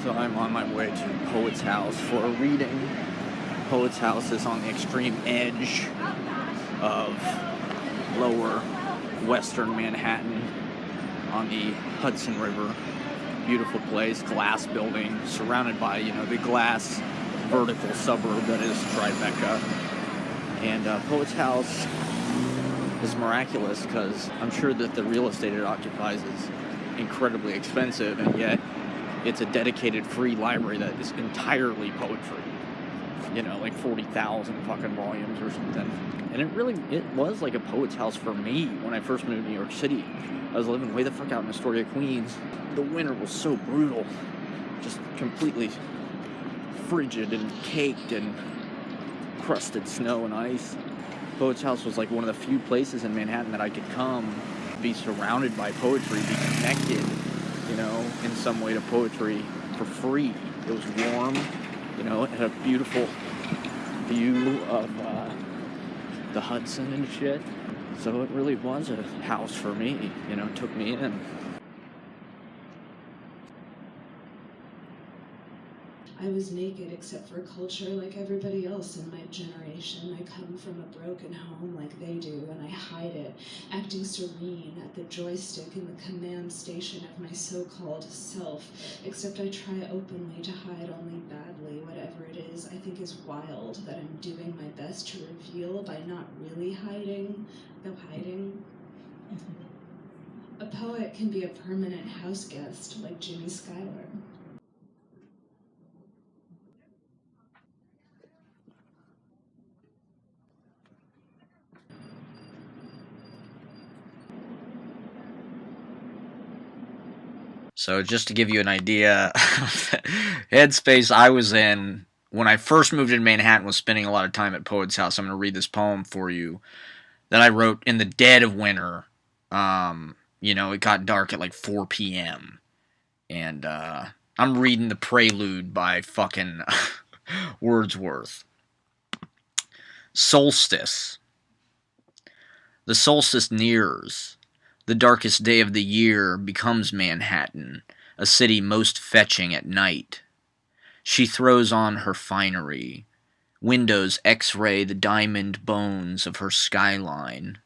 So I'm on my way to Poet's House for a reading. Poet's House is on the extreme edge of lower western Manhattan on the Hudson River. Beautiful place, glass building, surrounded by, the glass vertical suburb that is Tribeca. And Poet's House is miraculous because I'm sure that the real estate it occupies is incredibly expensive, and yet it's a dedicated free library that is entirely poetry. Like 40,000 fucking volumes or something. And it was like a poet's house for me when I first moved to New York City. I was living way the fuck out in Astoria, Queens. The winter was so brutal. Just completely frigid and caked and crusted snow and ice. Poet's House was like one of the few places in Manhattan that I could come, be surrounded by poetry, be connected, in some way to poetry for free. It was warm, it had a beautiful view of the Hudson and shit. So it really was a house for me, took me in. I was naked except for culture like everybody else in my generation. I come from a broken home like they do, and I hide it, acting serene at the joystick in the command station of my so-called self, except I try openly to hide only badly whatever it is I think is wild that I'm doing my best to reveal by not really hiding, though hiding. A poet can be a permanent house guest like Jimmy Schuyler. So just to give you an idea, headspace I was in when I first moved in Manhattan was spending a lot of time at Poet's House. I'm going to read this poem for you that I wrote in the dead of winter. It got dark at like 4 p.m. And I'm reading the Prelude by fucking Wordsworth. Solstice. The solstice nears. The darkest day of the year becomes Manhattan, a city most fetching at night. She throws on her finery. Windows X-ray the diamond bones of her skyline.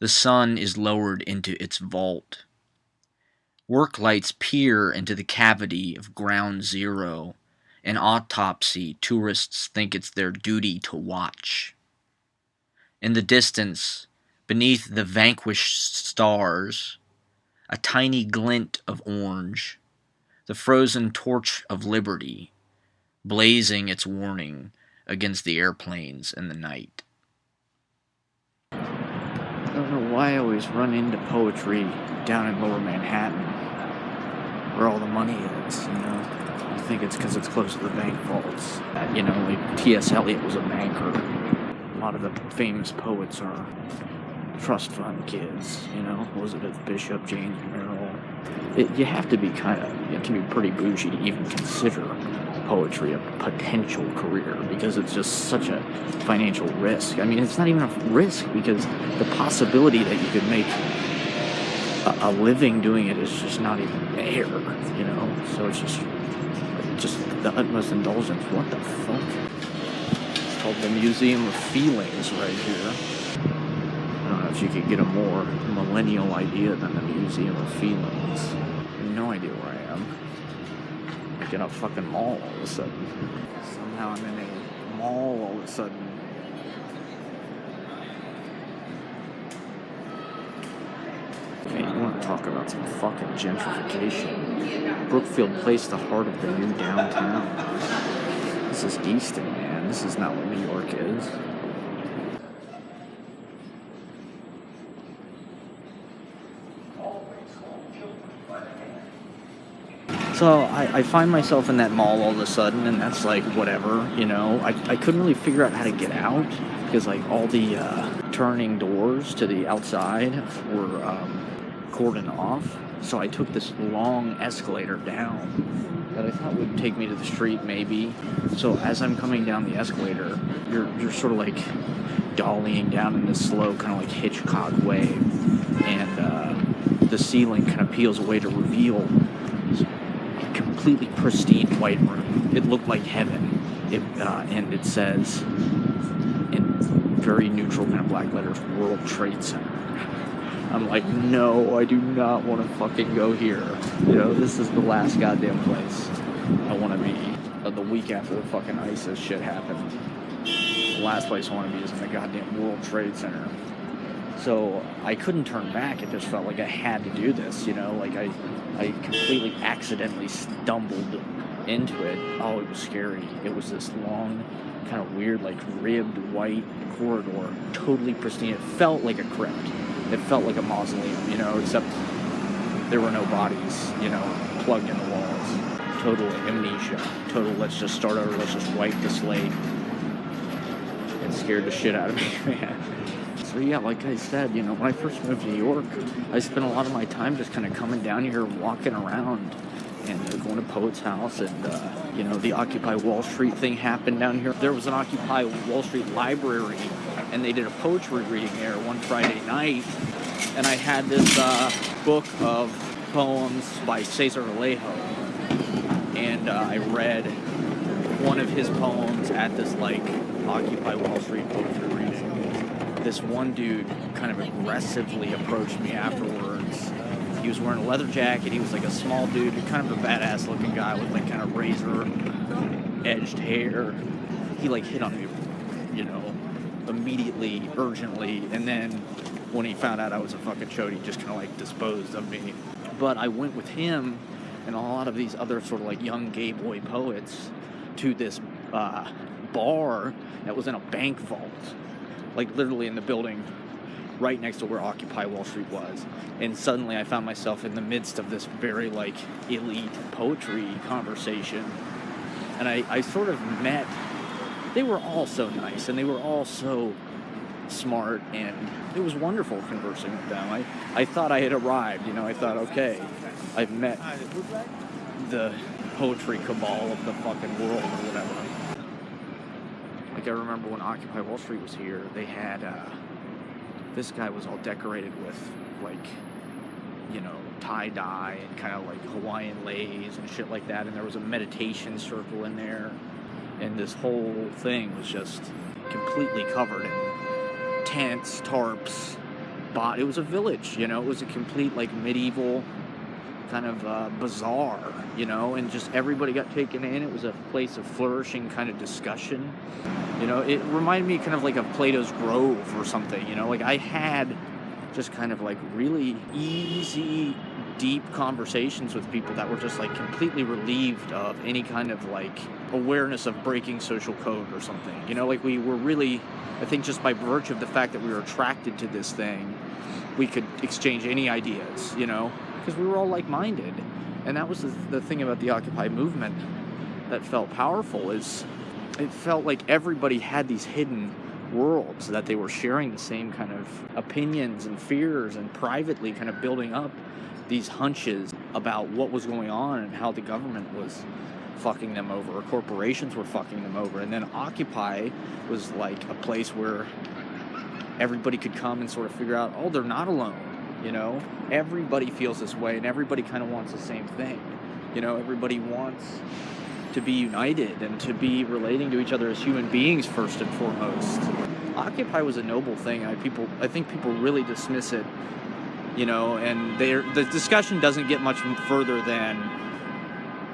The sun is lowered into its vault. Work lights peer into the cavity of Ground Zero, an autopsy tourists think it's their duty to watch. In the distance, beneath the vanquished stars, a tiny glint of orange, the frozen torch of liberty, blazing its warning against the airplanes in the night. I don't know why I always run into poetry down in lower Manhattan, where all the money is, I think it's because it's close to the bank vaults. Like T.S. Eliot was a banker. A lot of the famous poets are trust fund kids, Elizabeth Bishop, James Merrill. You have to be it can be pretty bougie to even consider poetry a potential career because it's just such a financial risk. I mean, it's not even a risk because the possibility that you could make a living doing it is just not even there, So it's just the utmost indulgence. What the fuck? It's called the Museum of Feelings right here. I don't know if you could get a more millennial idea than the Museum of Feelings. I have no idea where I am. Like in a fucking mall all of a sudden. Somehow I'm in a mall all of a sudden. Okay, you want to talk about some fucking gentrification. Brookfield Place, the heart of the new downtown. This is Easton, man. This is not what New York is. So I find myself in that mall all of a sudden, and that's like whatever, I couldn't really figure out how to get out because like all the turning doors to the outside were cordoned off. So I took this long escalator down that I thought would take me to the street maybe. So as I'm coming down the escalator, you're sort of like dollying down in this slow kind of like Hitchcock way, and the ceiling kind of peels away to reveal completely pristine white room. It looked like heaven. And it says in very neutral kind of black letters, World Trade Center. I'm like, no, I do not want to fucking go here. You know, this is the last goddamn place I want to be. The week after the fucking ISIS shit happened, the last place I want to be is in the goddamn World Trade Center. So I couldn't turn back. It just felt like I had to do this, you know? Like I completely accidentally stumbled into it. Oh, it was scary. It was this long, kind of weird, like ribbed white corridor, totally pristine. It felt like a crypt. It felt like a mausoleum, you know, except there were no bodies, you know, plugged in the walls. Total amnesia. Total, let's just start over, let's just wipe the slate. It scared the shit out of me, man. So yeah, like I said, you know, when I first moved to New York, I spent a lot of my time just kind of coming down here, walking around, and going to Poet's House, and, you know, the Occupy Wall Street thing happened down here. There was an Occupy Wall Street library, and they did a poetry reading there one Friday night, and I had this book of poems by Cesar Vallejo, and I read one of his poems at this, like, Occupy Wall Street poetry reading. This one dude kind of aggressively approached me afterwards. He was wearing a leather jacket. He was like a small dude, kind of a badass looking guy with like kind of razor edged hair. He like hit on me, you know, immediately, urgently. And then when he found out I was a fucking chode, he just kind of like disposed of me. But I went with him and a lot of these other sort of like young gay boy poets to this bar that was in a bank vault. Like literally in the building right next to where Occupy Wall Street was. And suddenly I found myself in the midst of this very like elite poetry conversation. And I sort of met, they were all so nice and they were all so smart, and it was wonderful conversing with them. I thought I had arrived, you know, I thought, okay, I've met the poetry cabal of the fucking world or whatever. Like, I remember when Occupy Wall Street was here, they had, this guy was all decorated with, like, you know, tie-dye and kind of, like, Hawaiian leis and shit like that, and there was a meditation circle in there, and this whole thing was just completely covered in tents, tarps, it was a village, you know, it was a complete, like, medieval kind of bazaar, you know, and just everybody got taken in. It was a place of flourishing kind of discussion. You know, it reminded me kind of like of Plato's Grove or something, you know, like I had just kind of like really easy, deep conversations with people that were just like completely relieved of any kind of like awareness of breaking social code or something. You know, like we were really, I think just by virtue of the fact that we were attracted to this thing, we could exchange any ideas, you know, because we were all like-minded. And that was the thing about the Occupy movement that felt powerful, is it felt like everybody had these hidden worlds that they were sharing the same kind of opinions and fears, and privately kind of building up these hunches about what was going on and how the government was fucking them over, or corporations were fucking them over. And then Occupy was like a place where everybody could come and sort of figure out, oh, they're not alone. You know, everybody feels this way, and everybody kind of wants the same thing. You know, everybody wants to be united and to be relating to each other as human beings first and foremost. Occupy was a noble thing. I think people really dismiss it, you know, and the discussion doesn't get much further than,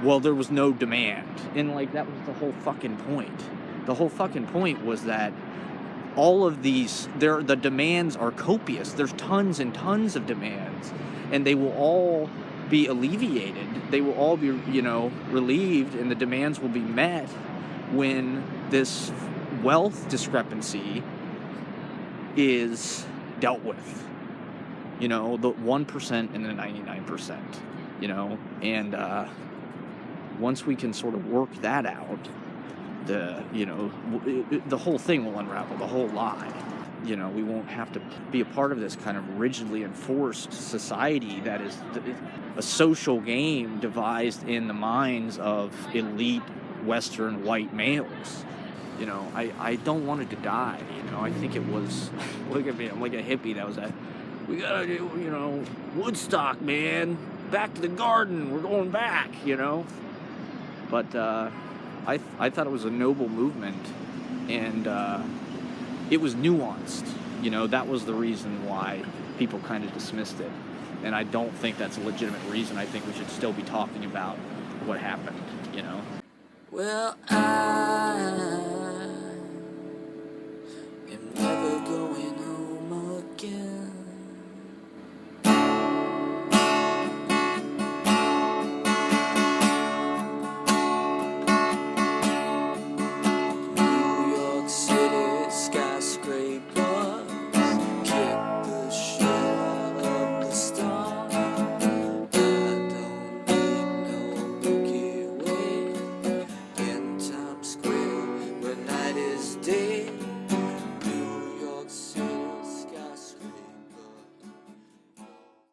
well, there was no demand. And like, that was the whole fucking point. The whole fucking point was that all of these, the demands are copious. There's tons and tons of demands, and they will all be alleviated. They will all be, you know, relieved, and the demands will be met when this wealth discrepancy is dealt with. You know, the 1% and the 99%, you know, and once we can sort of work that out, the whole thing will unravel, the whole lie. You know, we won't have to be a part of this kind of rigidly enforced society that is a social game devised in the minds of elite Western white males. You know, I don't want it to die, you know. I think it was, look at me, I'm like a hippie that was at, we gotta do, you know, Woodstock, man, back to the garden, we're going back, you know. But I thought it was a noble movement, and it was nuanced. You know, that was the reason why people kind of dismissed it. And I don't think that's a legitimate reason. I think we should still be talking about what happened, you know? Well, I am never going home again. New York City skyscrapers kick the shit out of the stars. I don't make no Milky Way in Times Square where night is day.